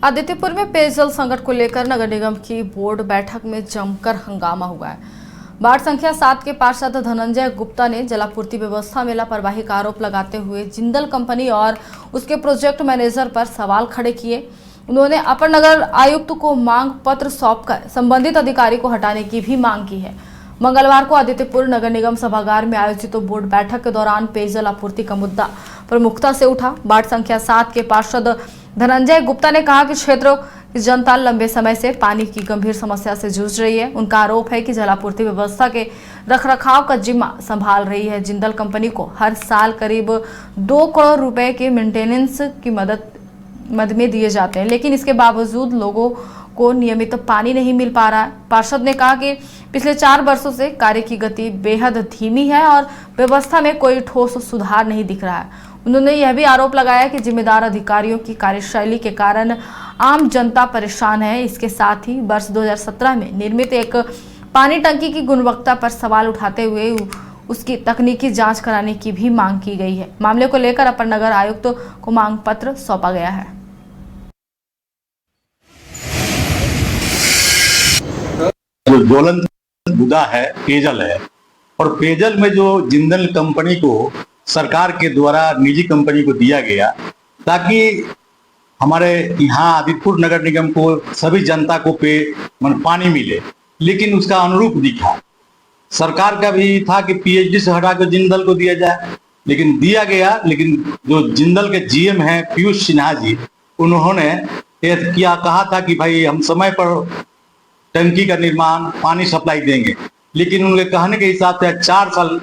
आदित्यपुर में पेयजल संकट को लेकर नगर निगम की बोर्ड बैठक में जमकर हंगामा हुआ है। वार्ड संख्या 7 के पार्षद धनंजय गुप्ता ने जलापूर्ति व्यवस्था में लापरवाही का आरोप लगाते हुए जिंदल कंपनी और उसके प्रोजेक्ट मैनेजर पर सवाल खड़े किए। उन्होंने अपर नगर आयुक्त को मांग पत्र सौंपकर संबंधित अधिकारी को हटाने की भी मांग की है। मंगलवार को आदित्यपुर नगर निगम सभागार में आयोजित बोर्ड बैठक के दौरान पेयजल आपूर्ति का मुद्दा प्रमुखता से उठा। वार्ड संख्या 7 के पार्षद धनंजय गुप्ता ने कहा कि क्षेत्र की जनता लंबे समय से पानी की गंभीर समस्या से जूझ रही है। उनका आरोप है कि जलापूर्ति व्यवस्था के रखरखाव का जिम्मा संभाल रही है जिंदल कंपनी को हर साल करीब 2 करोड़ रुपए के मेंटेनेंस की मद में दिए जाते हैं, लेकिन इसके बावजूद लोगों को नियमित पानी नहीं मिल पा रहा है। पार्षद ने कहा कि पिछले 4 वर्षों से कार्य की गति बेहद धीमी है और व्यवस्था में कोई ठोस सुधार नहीं दिख रहा है। उन्होंने यह भी आरोप लगाया कि जिम्मेदार अधिकारियों की कार्यशैली के कारण आम जनता परेशान है। इसके साथ ही वर्ष 2017 में निर्मित एक पानी टंकी की गुणवत्ता पर सवाल उठाते हुए उसकी तकनीकी जांच कराने की भी मांग की गई है। मामले को लेकर अपर नगर आयुक्त को मांग पत्र सौंपा गया है। जो ज्वलंत मुद्दा है पेयजल है, और पेयजल में जो जिंदल कंपनी को सरकार के द्वारा निजी कंपनी को दिया गया ताकि हमारे यहाँ आदित्यपुर नगर निगम को सभी जनता को पानी मिले, लेकिन उसका अनुरूप दिखा। सरकार का भी था कि पीएचडी से हटा कर जिंदल को दिया जाए, लेकिन दिया गया। लेकिन जो जिंदल के जीएम हैं पीयूष सिन्हा जी, उन्होंने किया कहा था कि भाई हम समय पर टंकी का निर्माण पानी सप्लाई देंगे, लेकिन उनके कहने के हिसाब से 4 साल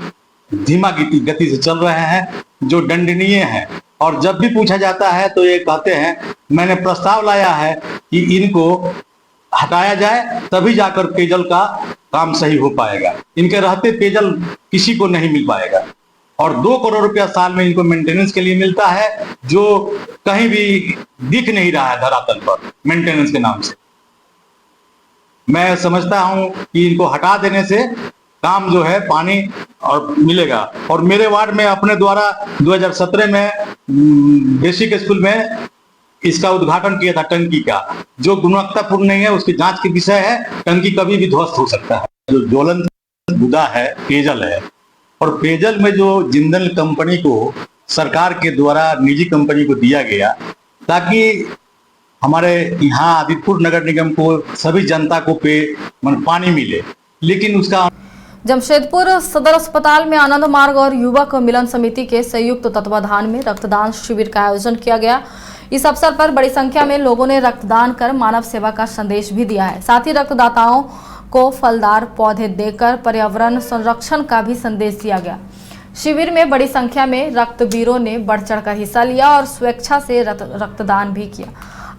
धीमा गति से चल रहे हैं, जो दंडनीय है। और जब भी पूछा जाता है तो ये कहते हैं मैंने प्रस्ताव लाया है कि इनको हटाया जाए, तभी जाकर पेयजल का काम सही हो पाएगा। इनके रहते पेयजल किसी को नहीं मिल पाएगा। और 2 करोड़ रुपया साल में इनको मेंटेनेंस के लिए मिलता है, जो कहीं भी दिख नहीं रहा है धरातल पर मेंटेनेंस के नाम से। मैं समझता हूं कि इनको हटा देने से काम जो है पानी और मिलेगा। और मेरे वार्ड में अपने द्वारा 2017 में बेसिक स्कूल में इसका उद्घाटन किया था टंकी का, जो गुणवत्तापूर्ण नहीं है, उसकी जांच के विषय है। टंकी कभी भी ध्वस्त हो सकता है। जो ज्वलंत मुद्दा है पेयजल है, और पेयजल में जो जिंदल कंपनी को सरकार के द्वारा निजी कंपनी को दिया गया ताकि हमारे यहाँ आदित्यपुर नगर निगम को सभी जनता को पानी मिले, लेकिन उसका जमशेदपुर सदर अस्पताल में आनंद मार्ग और युवक मिलन समिति के संयुक्त तत्वाधान में रक्तदान शिविर का आयोजन किया गया। इस अवसर पर बड़ी संख्या में लोगों ने रक्तदान कर मानव सेवा का संदेश भी दिया है। साथ ही रक्तदाताओं को फलदार पौधे देकर पर्यावरण संरक्षण का भी संदेश दिया गया। शिविर में बड़ी संख्या में रक्तवीरों ने बढ़ चढ़कर हिस्सा लिया और स्वेच्छा से रक्तदान भी किया।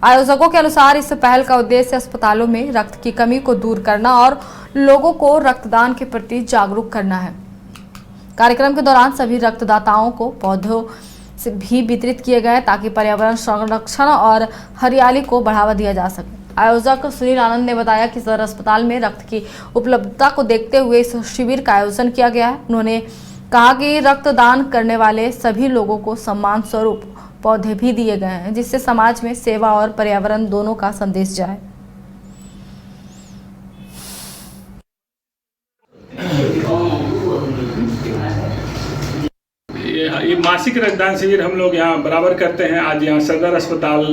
आयोजकों के अनुसार इस पहल का उद्देश्य अस्पतालों में रक्त की कमी को दूर करना और लोगों को रक्तदान के प्रति जागरूक करना है। कार्यक्रम के दौरान सभी रक्तदाताओं को पौधों से भी वितरित किए गए ताकि पर्यावरण संरक्षण और हरियाली को बढ़ावा दिया जा सके। आयोजक सुनील आनंद ने बताया कि सदर अस्पताल में रक्त की उपलब्धता को देखते हुए इस शिविर का आयोजन किया गया है। उन्होंने कहा कि रक्तदान करने वाले सभी लोगों को सम्मान स्वरूप पौधे भी दिए गए हैं, जिससे समाज में सेवा और पर्यावरण दोनों का संदेश जाए। ये मासिक रक्तदान शिविर हम लोग यहाँ बराबर करते हैं। आज यहाँ सदर अस्पताल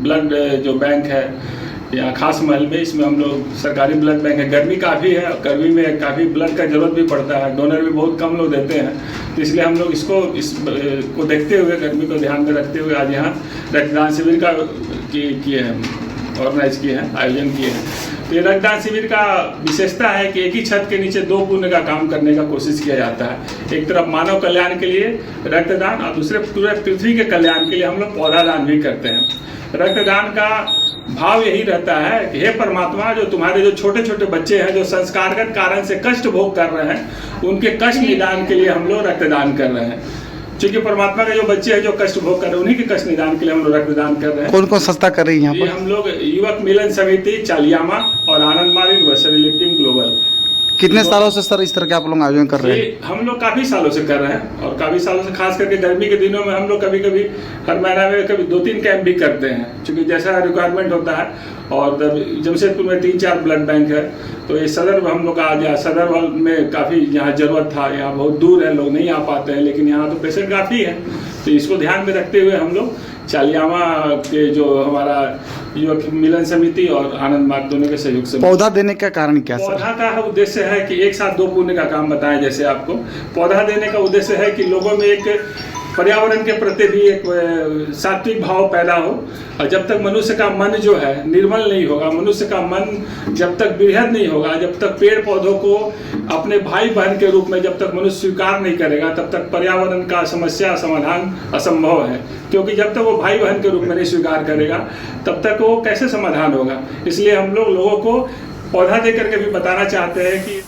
ब्लड जो बैंक है यहाँ खास महल में, इसमें हम लोग सरकारी ब्लड बैंक है। गर्मी काफ़ी है, गर्मी में काफ़ी ब्लड का जरूरत भी पड़ता है, डोनर भी बहुत कम लोग देते हैं, तो इसलिए हम लोग इसको देखते हुए, गर्मी को ध्यान में रखते हुए आज यहाँ रक्तदान शिविर का किए हैं, ऑर्गेनाइज किए हैं, आयोजन किए हैं। तो ये रक्तदान शिविर का विशेषता है कि एक ही छत के नीचे 2 पुण्य का काम करने का कोशिश किया जाता है। एक तरफ मानव कल्याण के लिए रक्तदान और दूसरे पूरे पृथ्वी के कल्याण के लिए हम लोग पौधादान भी करते हैं। रक्तदान का भाव यही रहता है कि हे परमात्मा, जो तुम्हारे जो छोटे छोटे बच्चे हैं जो संस्कारगत कारण से कष्ट भोग कर रहे हैं, उनके कष्ट निदान के लिए हम लोग रक्तदान कर रहे हैं। क्योंकि परमात्मा के जो बच्चे हैं जो कष्ट भोग कर रहे हैं, उन्हीं के कष्ट निदान के लिए हम लोग रक्तदान कर रहे हैं। कौन कौन संस्था कर रही है यहाँ पर? हम लोग युवक मिलन समिति चालियामा और आनंद मार्ग यूनिवर्सिटी लिफ्टिंग ग्लोबल। कितने सालों से सर इस तरह के आप लोग आयोजन कर रहे हैं? ये हम लोग काफ़ी सालों से कर रहे हैं और काफ़ी सालों से खास करके गर्मी के दिनों में हम लोग कभी कभी हर महीना में कभी 2-3 कैंप भी करते हैं, क्योंकि जैसा रिक्वायरमेंट होता है। और जमशेदपुर में 3-4 ब्लड बैंक है, तो ये सदर हम लोग आ गया। सदर में काफ़ी यहाँ ज़रूरत था, यहाँ बहुत दूर है, लोग नहीं आ पाते हैं, लेकिन यहाँ तो पेशेंट काफ़ी है। तो इसको ध्यान में रखते हुए हम लोग चालियामा के जो हमारा युवक मिलन समिति और आनंद मार्ग दोनों के सहयोग से पौधा देने का कारण क्या सर? पौधा का उद्देश्य है कि एक साथ दो पुण्य का काम बताएं। जैसे आपको पौधा देने का उद्देश्य है कि लोगों में एक पर्यावरण के प्रति भी एक सात्विक भाव पैदा हो। और जब तक मनुष्य का मन जो है निर्मल नहीं होगा, मनुष्य का मन जब तक बृहद नहीं होगा, जब तक पेड़ पौधों को अपने भाई बहन के रूप में जब तक मनुष्य स्वीकार नहीं करेगा, तब तक पर्यावरण का समस्या समाधान असंभव है। क्योंकि जब तक वो भाई बहन के रूप में नहीं स्वीकार करेगा, तब तक वो कैसे समाधान होगा। इसलिए हम लोगों को पौधा दे करके भी बताना चाहते हैं कि